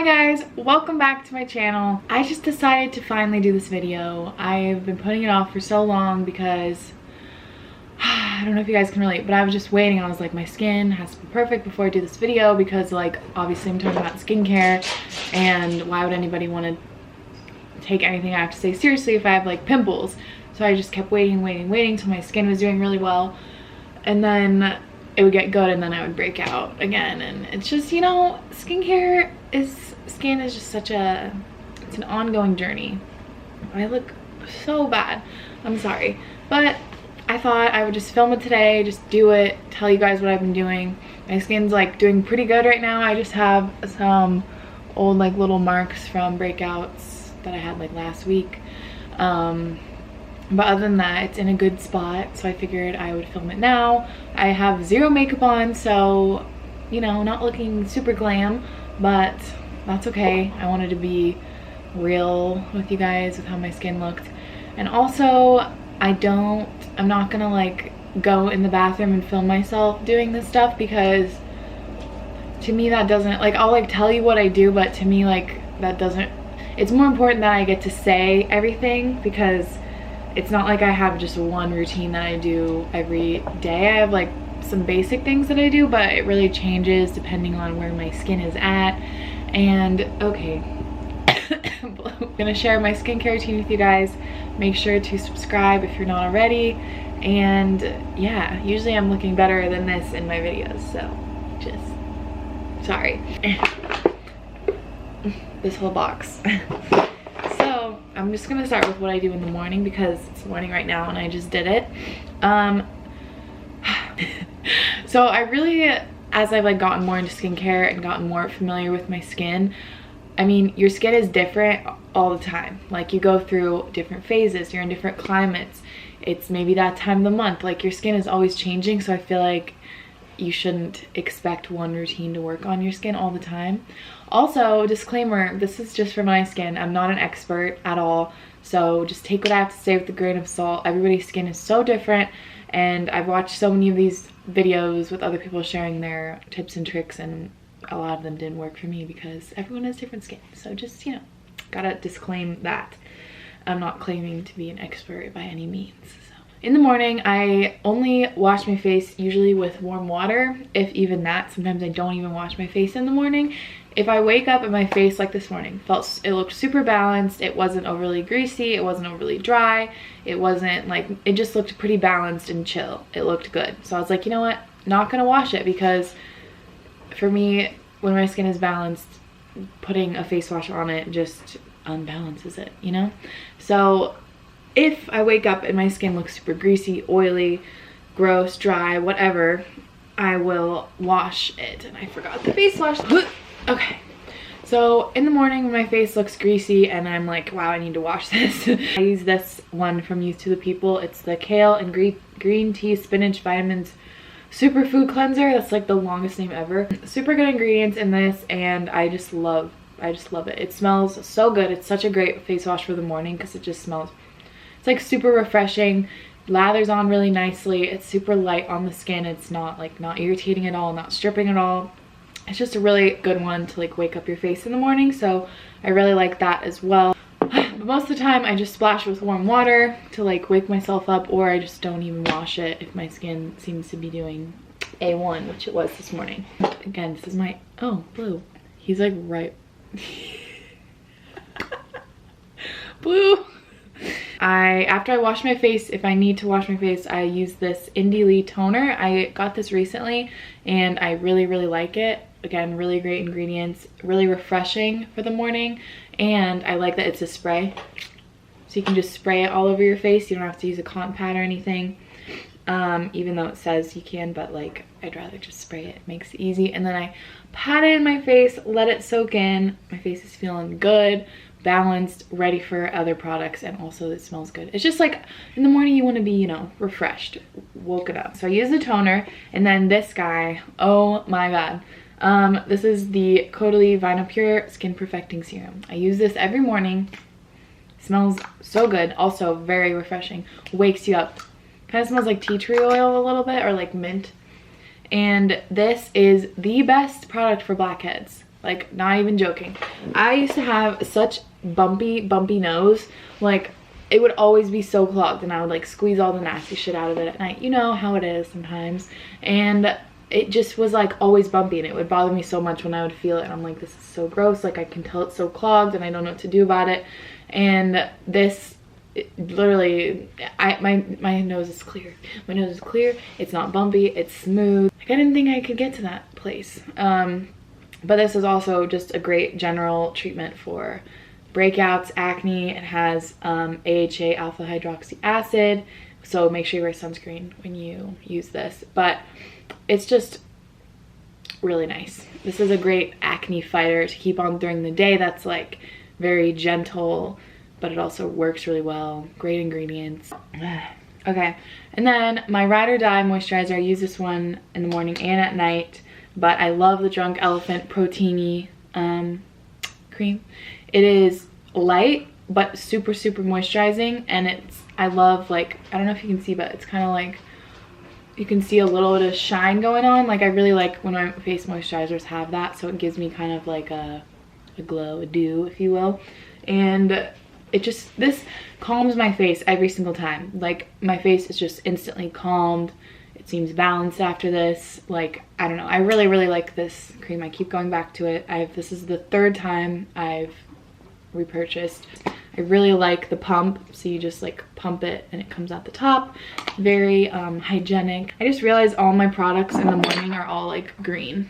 Hi guys, welcome back to my channel. I just decided to finally do this video. I've been putting it off for so long because I don't know if you guys can relate, but I was just waiting. I was like, my skin has to be perfect before I do this video because, like, obviously I'm talking about skincare, and why would anybody want to take anything I have to say seriously if I have like pimples? So I just kept waiting till my skin was doing really well, and then it would get good and then I would break out again. And it's just, you know, skin is just such a, it's an ongoing journey. I look so bad, I'm sorry, but I thought I would just film it today, just do it, tell you guys what I've been doing. My skin's like doing pretty good right now. I just have some old like little marks from breakouts that I had like last week, but other than that, it's in a good spot, so I figured I would film it now. I have zero makeup on, so, you know, not looking super glam, but that's okay. I wanted to be real with you guys with how my skin looked. And also, I'm not gonna like go in the bathroom and film myself doing this stuff, because to me that doesn't, like, I'll like tell you what I do, but to me, like, that doesn't, it's more important that I get to say everything, because it's not like I have just one routine that I do every day. I have like some basic things that I do, but it really changes depending on where my skin is at. And okay, I'm gonna share my skincare routine with you guys. Make sure to subscribe if you're not already. And yeah, usually I'm looking better than this in my videos, so just sorry. This whole box. So I'm just gonna start with what I do in the morning because it's morning right now and I just did it. So I really, as I've like gotten more into skincare and gotten more familiar with my skin, I mean, your skin is different all the time. Like, you go through different phases, you're in different climates, it's maybe that time of the month, like your skin is always changing. So I feel like you shouldn't expect one routine to work on your skin all the time. Also, disclaimer, this is just for my skin. I'm not an expert at all, so just take what I have to say with a grain of salt. Everybody's skin is so different, and I've watched so many of these videos with other people sharing their tips and tricks, and a lot of them didn't work for me because everyone has different skin. So just, you know, gotta disclaim that. I'm not claiming to be an expert by any means. In the morning, I only wash my face usually with warm water, if even that. Sometimes I don't even wash my face in the morning. If I wake up and my face, like this morning, it looked super balanced. It wasn't overly greasy, it wasn't overly dry, it wasn't like, it just looked pretty balanced and chill. It looked good. So I was like, you know what, not gonna wash it, because for me, when my skin is balanced, putting a face wash on it just unbalances it, you know? So if I wake up and my skin looks super greasy, oily, gross, dry, whatever, I will wash it. And I forgot the face wash. Okay, so in the morning when my face looks greasy and I'm like, wow, I need to wash this, I use this one from Youth to the People. It's the Kale and Green Tea Spinach Vitamins Superfood Cleanser. That's like the longest name ever. Super good ingredients in this, and I just love it. It smells so good. It's such a great face wash for the morning because it just smells, it's like super refreshing, lathers on really nicely. It's super light on the skin. It's not irritating at all, not stripping at all. It's just a really good one to like wake up your face in the morning, so I really like that as well. But most of the time I just splash with warm water to like wake myself up, or I just don't even wash it if my skin seems to be doing A1, which it was this morning. Again, this is my, oh, Blue. He's like right. Blue. After I wash my face, if I need to wash my face, I use this Indie Lee toner. I got this recently and I really like it. Again, really great ingredients, really refreshing for the morning, and I like that it's a spray, so you can just spray it all over your face. You don't have to use a cotton pad or anything, even though it says you can, but like, I'd rather just spray it. It makes it easy. And then I pat it in my face, let it soak in. My face is feeling good, balanced, ready for other products, and also it smells good. It's just like in the morning you want to be, you know, refreshed, woken up. So I use the toner, and then this guy, oh my god, this is the Caudalie vinopure Skin Perfecting Serum. I use this every morning. Smells so good, also very refreshing, wakes you up. Kind of smells like tea tree oil a little bit, or like mint. And this is the best product for blackheads. Like, not even joking. I used to have such bumpy nose. Like, it would always be so clogged, and I would like squeeze all the nasty shit out of it at night. You know how it is sometimes. And it just was like always bumpy, and it would bother me so much when I would feel it. And I'm like, this is so gross. Like, I can tell it's so clogged and I don't know what to do about it. And this, literally, my nose is clear. My nose is clear. It's not bumpy. It's smooth. Like, I didn't think I could get to that place. But this is also just a great general treatment for breakouts, acne. It has AHA, alpha hydroxy acid, so make sure you wear sunscreen when you use this. But it's just really nice. This is a great acne fighter to keep on during the day. That's like very gentle, but it also works really well. Great ingredients. Okay, and then my ride or die moisturizer, I use this one in the morning and at night, but I love the Drunk Elephant Protini cream. It is light but super moisturizing, and I love, like, I don't know if you can see, but it's kind of like you can see a little bit of shine going on. Like, I really like when my face moisturizers have that, so it gives me kind of like a glow, a dew, if you will. And this calms my face every single time. Like, my face is just instantly calmed. It seems balanced after this. Like, I don't know, I really like this cream. I keep going back to it. This is the 3rd time I've repurchased. I really like the pump, so you just like pump it and it comes out the top. Very hygienic. I just realized all my products in the morning are all like green.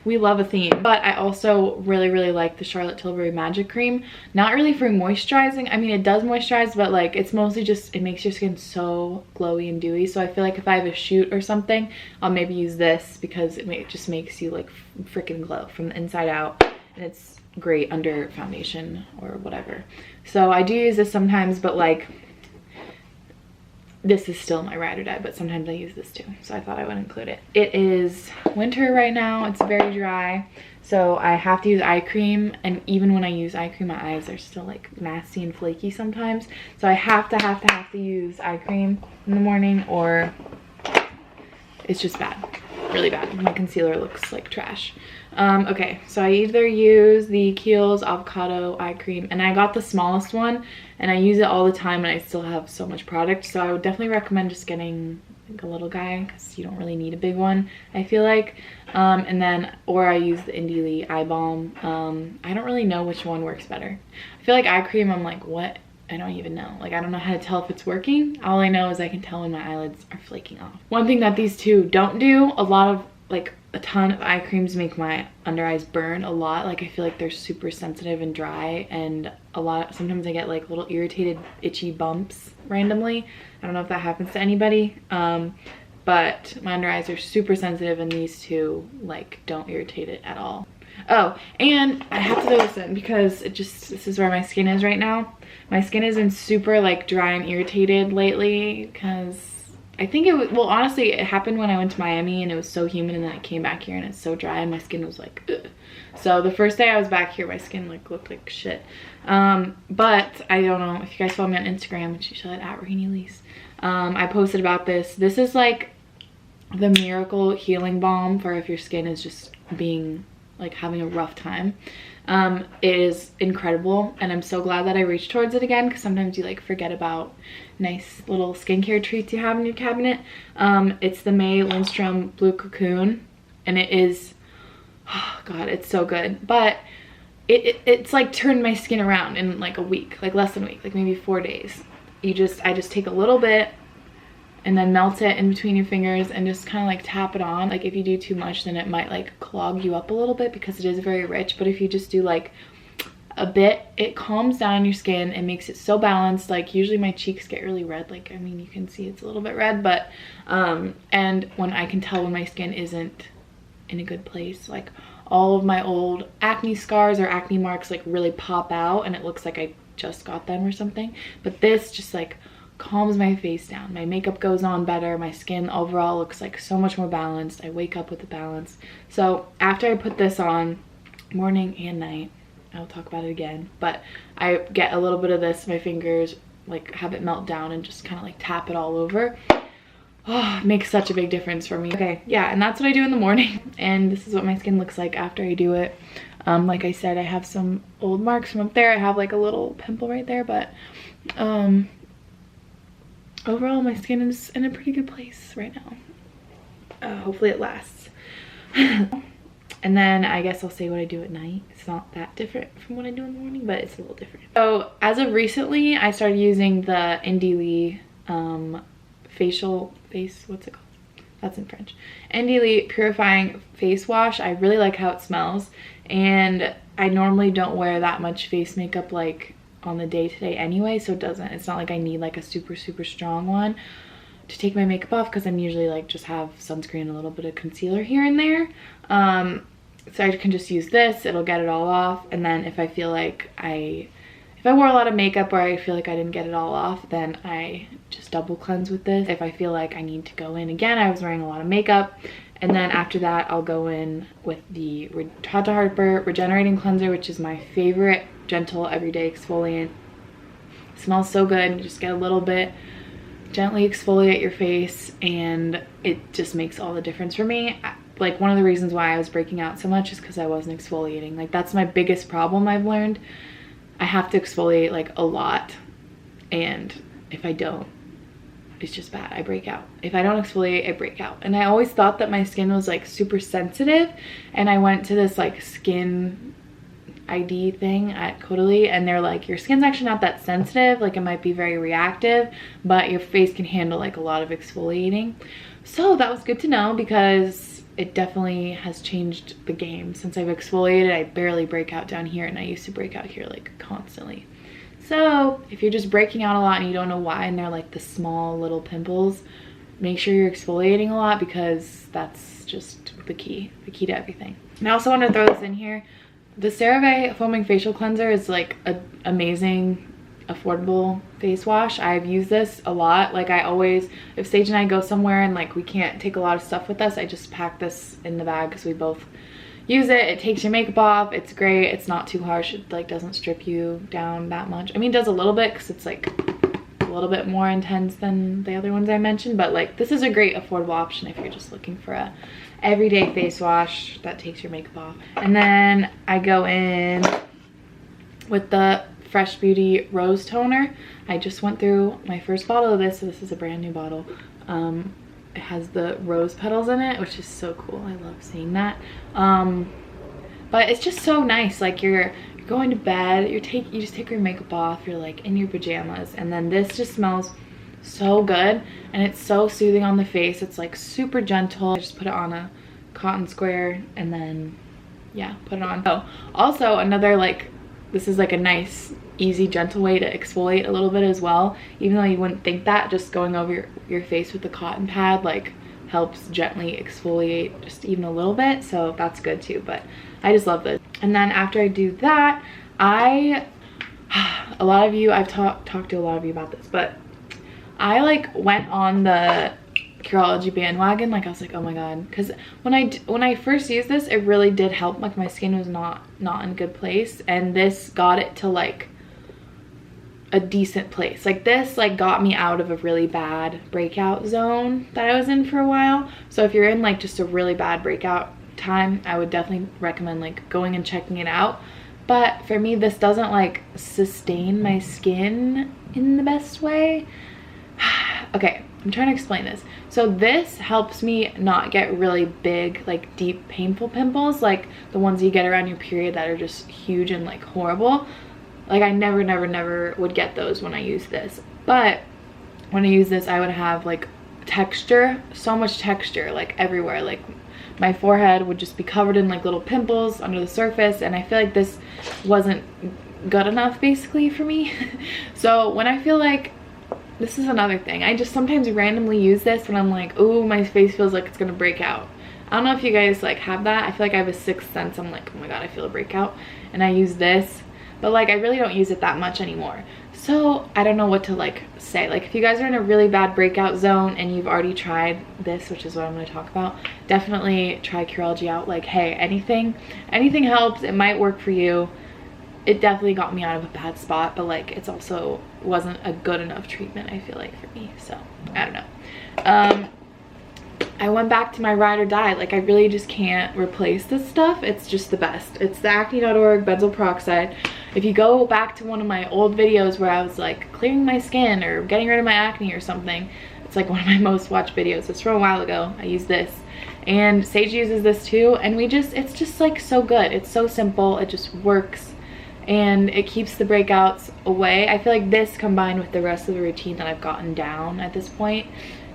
We love a theme. But I also really like the Charlotte Tilbury Magic Cream. Not really for moisturizing. I mean, it does moisturize, but like it's mostly just, it makes your skin so glowy and dewy. So I feel like if I have a shoot or something, I'll maybe use this because it just makes you like freaking glow from the inside out. And it's great under foundation or whatever. So I do use this sometimes, but like this is still my ride or die, but sometimes I use this too, so I thought I would include it. It is winter right now. It's very dry, so I have to use eye cream, and even when I use eye cream, my eyes are still like nasty and flaky sometimes, so I have to use eye cream in the morning, or it's just bad, really bad. My concealer looks like trash. Okay, so I either use the Kiehls avocado eye cream, and I got the smallest one, and I use it all the time, and I still have so much product, so I would definitely recommend just getting like a little guy, because you don't really need a big one, I feel like. And then, or I use the Indie Lee eye balm. I don't really know which one works better. I feel like eye cream, I'm like, what? I don't even know. Like, I don't know how to tell if it's working. All I know is I can tell when my eyelids are flaking off. One thing that these two don't do, a ton of eye creams make my under eyes burn a lot. Like, I feel like they're super sensitive and dry, and sometimes I get like little irritated itchy bumps randomly. I don't know if that happens to anybody, but my under eyes are super sensitive, and these two like don't irritate it at all. Oh, and I have to throw this in because this is where my skin is right now. My skin has been super like dry and irritated lately, because I think it was, well, honestly, it happened when I went to Miami and it was so humid, and then I came back here and it's so dry and my skin was like, ugh. So the first day I was back here, my skin like looked like shit. But I don't know if you guys follow me on Instagram, which you should, at @RahiniLease. I posted about this. This is like the miracle healing balm for if your skin is just having a rough time. It is incredible, and I'm so glad that I reached towards it again, because sometimes you like forget about nice little skincare treats you have in your cabinet. It's the Lindstrom Blue cocoon, and it is, oh god, it's so good. But it's like turned my skin around in like a week, like less than a week, like maybe 4 days. I just take a little bit and then melt it in between your fingers and just kind of like tap it on. Like, if you do too much, then it might like clog you up a little bit because it is very rich. But if you just do like a bit, it calms down your skin and makes it so balanced. Like, usually my cheeks get really red. Like, I mean, you can see it's a little bit red, but and when I can tell when my skin isn't in a good place, like all of my old acne scars or acne marks like really pop out, and it looks like I just got them or something. But this just like calms my face down. My makeup goes on better. My skin overall looks like so much more balanced. I wake up with a balance. So after I put this on, morning and night, I'll talk about it again, but I get a little bit of this in my fingers, like have it melt down and just kind of like tap it all over. Oh, it makes such a big difference for me. Okay, yeah, and that's what I do in the morning. And this is what my skin looks like after I do it. Like I said, I have some old marks from up there. I have like a little pimple right there, but overall my skin is in a pretty good place right now. Hopefully it lasts. And then I guess I'll say what I do at night. It's not that different from what I do in the morning, but it's a little different. So as of recently, I started using the Caudalie what's it called? That's in French. Caudalie Purifying Face Wash. I really like how it smells, and I normally don't wear that much face makeup like on the day-to-day anyway, so it's not like I need like a super strong one to take my makeup off, because I'm usually like just have sunscreen and a little bit of concealer here and there. So I can just use this, it'll get it all off. And then if I feel like if I wore a lot of makeup or I feel like I didn't get it all off, then I just double cleanse with this. If I feel like I need to go in again, I was wearing a lot of makeup. And then after that, I'll go in with the Tata Harper Regenerating Cleanser, which is my favorite gentle everyday exfoliant. It smells so good. You just get a little bit, gently exfoliate your face, and it just makes all the difference for me. Like, one of the reasons why I was breaking out so much is because I wasn't exfoliating. Like, that's my biggest problem I've learned. I have to exfoliate like a lot, and if I don't, it's just bad. I break out. If I don't exfoliate, I break out. And I always thought that my skin was like super sensitive, and I went to this like skin ID thing at Caudalie, and they're like, your skin's actually not that sensitive, like it might be very reactive, but your face can handle like a lot of exfoliating. So that was good to know, because it definitely has changed the game. Since I've exfoliated, I barely break out down here, and I used to break out here like constantly. So if you're just breaking out a lot and you don't know why, and they're like the small little pimples, make sure you're exfoliating a lot, because that's just the key to everything. And I also want to throw this in here. The Cerave Foaming Facial Cleanser is like an amazing, affordable face wash. I've used this a lot. Like, I always, if Sage and I go somewhere and like we can't take a lot of stuff with us, I just pack this in the bag because we both use it. It takes your makeup off. It's great. It's not too harsh. It like doesn't strip you down that much. I mean, it does a little bit because it's like a little bit more intense than the other ones I mentioned, but like this is a great affordable option if you're just looking for a everyday face wash that takes your makeup off. And then I go in with the Fresh Beauty Rose Toner. I just went through my first bottle of this, so this is a brand new bottle. It has the rose petals in it, which is so cool. I love seeing that. But it's just so nice. Like, you're going to bed, you just take your makeup off, you're like in your pajamas, and then this just smells so good, and it's so soothing on the face. It's like super gentle. I just put it on a cotton square and then yeah, put it on. Oh, also another, like, this is like a nice easy gentle way to exfoliate a little bit as well, even though you wouldn't think that. Just going over your face with the cotton pad like helps gently exfoliate just even a little bit, so that's good too. But I just love this. And then after I do that, I've talked to a lot of you about this, but I like went on the Curology bandwagon. Like, I was like, oh my god, because when I first used this, it really did help. Like, my skin was not in a good place, and this got it to like a decent place. Like, this like got me out of a really bad breakout zone that I was in for a while. So if you're in like just a really bad breakout time, I would definitely recommend like going and checking it out. But for me, this doesn't like sustain my skin in the best way. Okay, I'm trying to explain this. So this helps me not get really big, like deep, painful pimples, like the ones you get around your period that are just huge and like horrible. Like, I never would get those when I use this. But when I use this, I would have like texture, so much texture, like everywhere. Like, my forehead would just be covered in like little pimples under the surface, and I feel like this wasn't good enough basically for me. So when I feel like, this is another thing, I just sometimes randomly use this when I'm like, ooh, my face feels like it's gonna break out. I don't know if you guys like have that. I feel like I have a sixth sense. I'm like, oh my god, I feel a breakout, and I use this. But like, I really don't use it that much anymore. So I don't know what to like say. Like, if you guys are in a really bad breakout zone and you've already tried this, which is what I'm going to talk about, definitely try Curology out. Like, hey, anything helps. It might work for you. it definitely got me out of a bad spot, but like it's also wasn't a good enough treatment, I feel like, for me. So I don't know. I went back to my ride or die. Like, I really just can't replace this stuff. It's just the best. It's the acne.org benzoyl peroxide. If you go back to one of my old videos where I was like clearing my skin or getting rid of my acne or something, it's like one of my most watched videos. It's from a while ago. I use this, and Sage uses this too, and it's just like so good. It's so simple. It just works, and it keeps the breakouts away. I feel like this combined with the rest of the routine that I've gotten down at this point,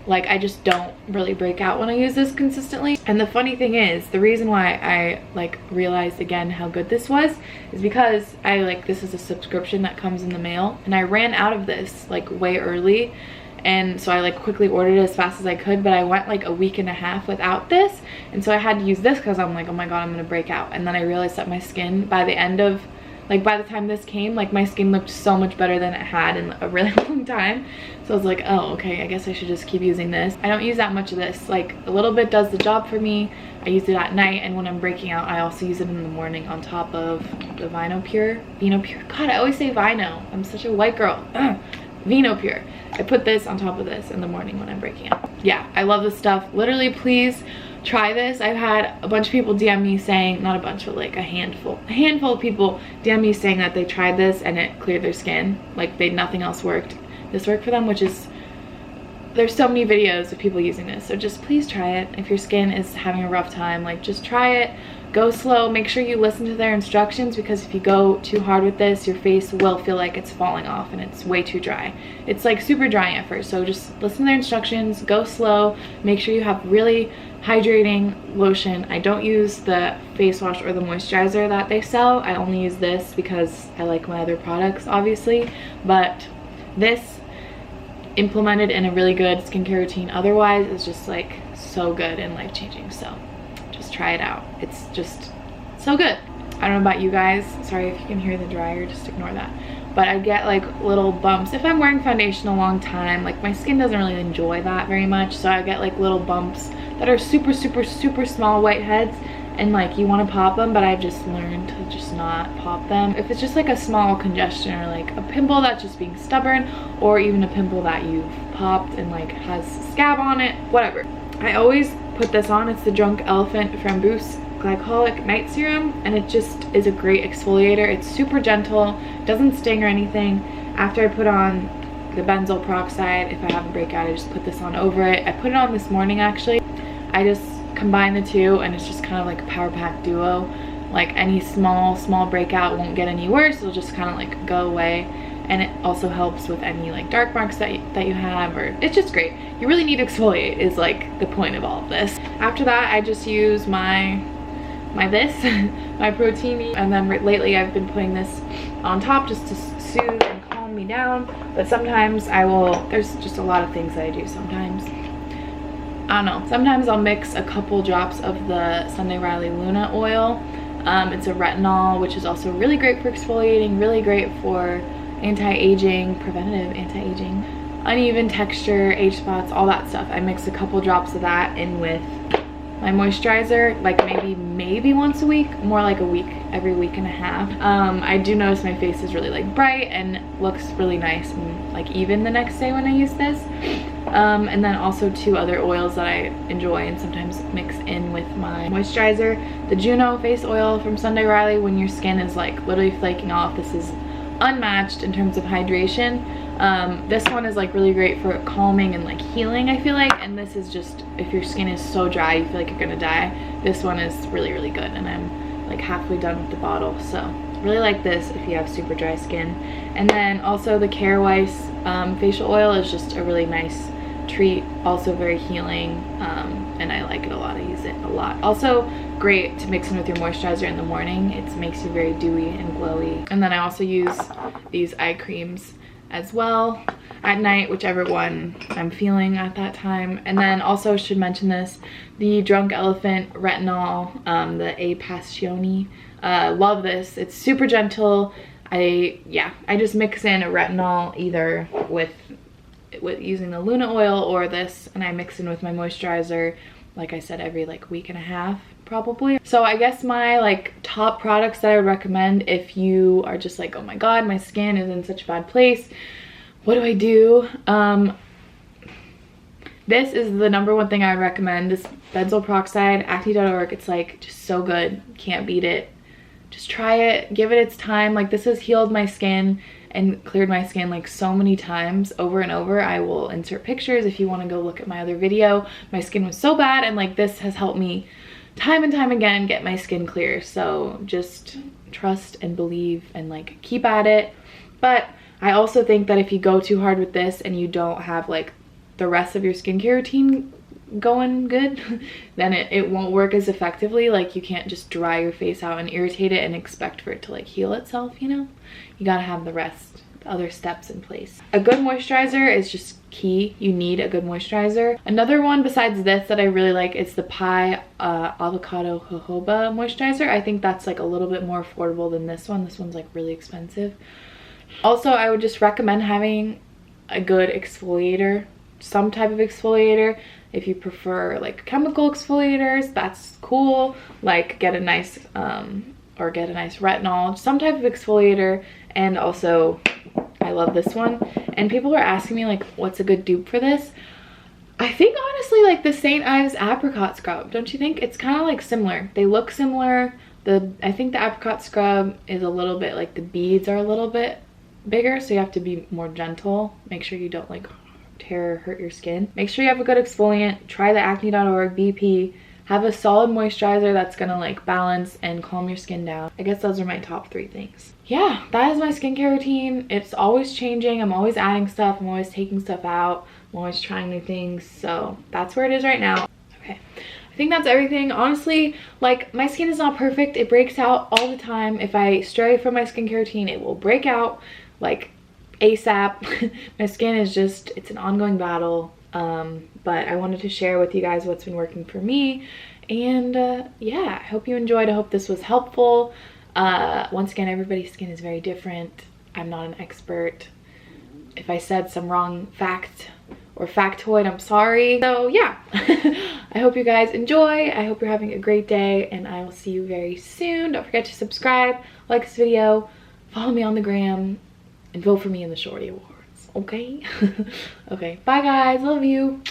like I just don't really break out when I use this consistently. And the funny thing is, the reason why I like realized again how good this was is because this is a subscription that comes in the mail, and I ran out of this like way early, and so I like quickly ordered it as fast as I could, but I went like a week and a half without this, and so I had to use this because I'm like, oh my god, I'm gonna break out. And then I realized that my skin by the time this came, like my skin looked so much better than it had in a really long time. So I was like, oh, okay, I guess I should just keep using this. I don't use that much of this. Like, a little bit does the job for me. I use it at night, and when I'm breaking out, I also use it in the morning on top of the vinopure. God, I always say Vino. I'm such a white girl. Ugh. Vinopure. I put this on top of this in the morning when I'm breaking out. Yeah, I love this stuff. Literally, please try this. I've had a bunch of people DM me saying, not a bunch, but like a handful of people DM me saying that they tried this and it cleared their skin. Like, nothing else worked. This worked for them, which is, there's so many videos of people using this. So just please try it. If your skin is having a rough time, like, just try it. Go slow. Make sure you listen to their instructions, because if you go too hard with this, your face will feel like it's falling off and it's way too dry. It's like super drying at first. So just listen to their instructions, go slow, make sure you have really hydrating lotion. I don't use the face wash or the moisturizer that they sell. I only use this because I like my other products, obviously, but this implemented in a really good skincare routine otherwise is just like so good and life-changing. So just try it out. It's just so good. I don't know about you guys, sorry if you can hear the dryer, just ignore that, but I get like little bumps if I'm wearing foundation a long time. Like, my skin doesn't really enjoy that very much, so I get like little bumps that are super small whiteheads, and like you want to pop them, but I've just learned to just not pop them. If it's just like a small congestion or like a pimple that's just being stubborn, or even a pimple that you've popped and like has scab on it, whatever, I always put this on. It's the Drunk Elephant Framboos Glycolic Night Serum, and it just is a great exfoliator. It's super gentle, doesn't sting or anything. After I put on the benzoyl peroxide, if I have a breakout, I just put this on over it. I put it on this morning actually. I just combine the two, and it's just kind of like a power pack duo. Like, any small breakout won't get any worse. It'll just kind of like go away, and it also helps with any like dark marks that you have, or it's just great. You really need to exfoliate is like the point of all of this. After that, I just use my protini, and then lately I've been putting this on top just to soothe and calm me down. But sometimes there's just a lot of things that I do sometimes. I don't know, sometimes I'll mix a couple drops of the Sunday Riley Luna oil. It's a retinol, which is also really great for exfoliating, really great for anti-aging, preventative anti-aging, uneven texture, age spots, all that stuff. I mix a couple drops of that in with my moisturizer, like maybe once a week, more like every week and a half. I do notice my face is really like bright and looks really nice and like even the next day when I use this. And then also two other oils that I enjoy and sometimes mix in with my moisturizer. The Juno face oil from Sunday Riley, when your skin is like literally flaking off, this is unmatched in terms of hydration. This one is like really great for calming and like healing, I feel like, and this is just, if your skin is so dry you feel like you're gonna die, this one is really good, and I'm like halfway done with the bottle. So really like this if you have super dry skin. And then also the Kjaer Weis facial oil is just a really nice treat, also very healing, and I like it a lot. I use it a lot. Also great to mix in with your moisturizer in the morning. It makes you very dewy and glowy. And then I also use these eye creams as well at night, whichever one I'm feeling at that time. And then also should mention this, the Drunk Elephant retinol, the A Passioni. Love this. It's super gentle. I just mix in a retinol either with using the Luna oil or this, and I mix in with my moisturizer, like I said, every like week and a half probably. So I guess my like top products that I would recommend if you are just like, oh my god, my skin is in such a bad place, what do I do? This is the number one thing I would recommend. This benzoyl peroxide, acne.org. It's like just so good. Can't beat it. Just try it. Give it its time. Like, this has healed my skin and cleared my skin like so many times over and over. I will insert pictures if you want to go look at my other video. My skin was so bad, and like this has helped me time and time again get my skin clear. So just trust and believe and like keep at it. But I also think that if you go too hard with this and you don't have like the rest of your skincare routine going good, then it won't work as effectively. Like, you can't just dry your face out and irritate it and expect for it to like heal itself, you know? You gotta have the rest, the other steps in place. A good moisturizer is just key. You need a good moisturizer. Another one besides this that I really like is the Pai avocado jojoba moisturizer. I think that's like a little bit more affordable than this one. This one's like really expensive. Also, I would just recommend having a good exfoliator, some type of exfoliator. If you prefer like chemical exfoliators, that's cool. Like, get a nice retinol, some type of exfoliator. And also, I love this one. And people are asking me like, what's a good dupe for this? I think honestly like the St. Ives apricot scrub. Don't you think? It's kind of like similar. They look similar. I think the apricot scrub is a little bit like, the beads are a little bit bigger, so you have to be more gentle. Make sure you don't like tear or hurt your skin. Make sure you have a good exfoliant. Try the acne.org BP. Have a solid moisturizer that's gonna like balance and calm your skin down. I guess those are my top 3 things. Yeah, that is my skincare routine. It's always changing. I'm always adding stuff. I'm always taking stuff out. I'm always trying new things. So that's where it is right now. Okay, I think that's everything. Honestly, like, my skin is not perfect. It breaks out all the time. If I stray from my skincare routine, it will break out like ASAP. My skin is just, it's an ongoing battle. But I wanted to share with you guys what's been working for me. And yeah, I hope you enjoyed. I hope this was helpful. Once again, everybody's skin is very different. I'm not an expert. If I said some wrong fact or factoid, I'm sorry. So yeah, I hope you guys enjoy. I hope you're having a great day, and I will see you very soon. Don't forget to subscribe, like this video, follow me on the gram, and vote for me in the Shorty Awards, okay? Okay, bye guys, love you.